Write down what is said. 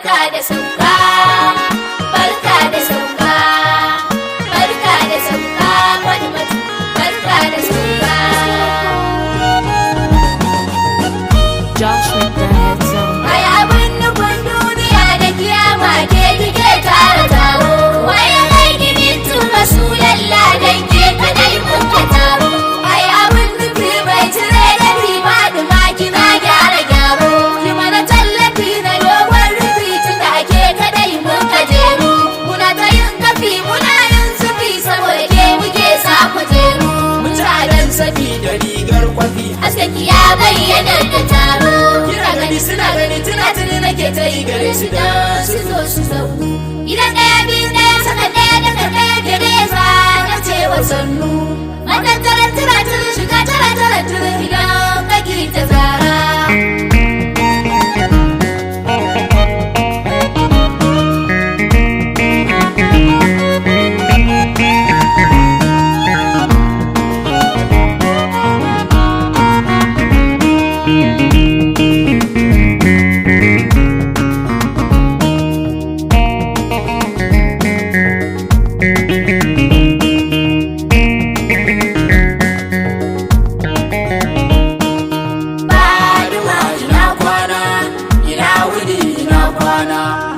barka da sauka, barka da sauka, barka da sauka, Fatimatu, barka da sauka. Josh with the head zone. Ai abin nufin duniya da kiyama ke kike tara taro. Waye kai ginin tuma su yalla dan ke kadai mun ka taro. Ai abin nufi bai cire da riba da makina gyara gyaro. Ki mana tallafi na dogon rufi tun da ake kadai mun ka jeru. Muna ta yin kafi muna yin sufi saboda ke muke sa kujeru. Mutanen safi da rigar kwafi Haskaki ya bayyana da taro. kira gani suna gani tuni nake ta yi gare su da su zo su zaunu. Idan ɗaya biyu ɗaya saka ɗaya daga ɗaya gare za na ce wa sannu. Matattarar tiratir shiga tara idan kaki ta zara. ina kwana ina wuni ina kwana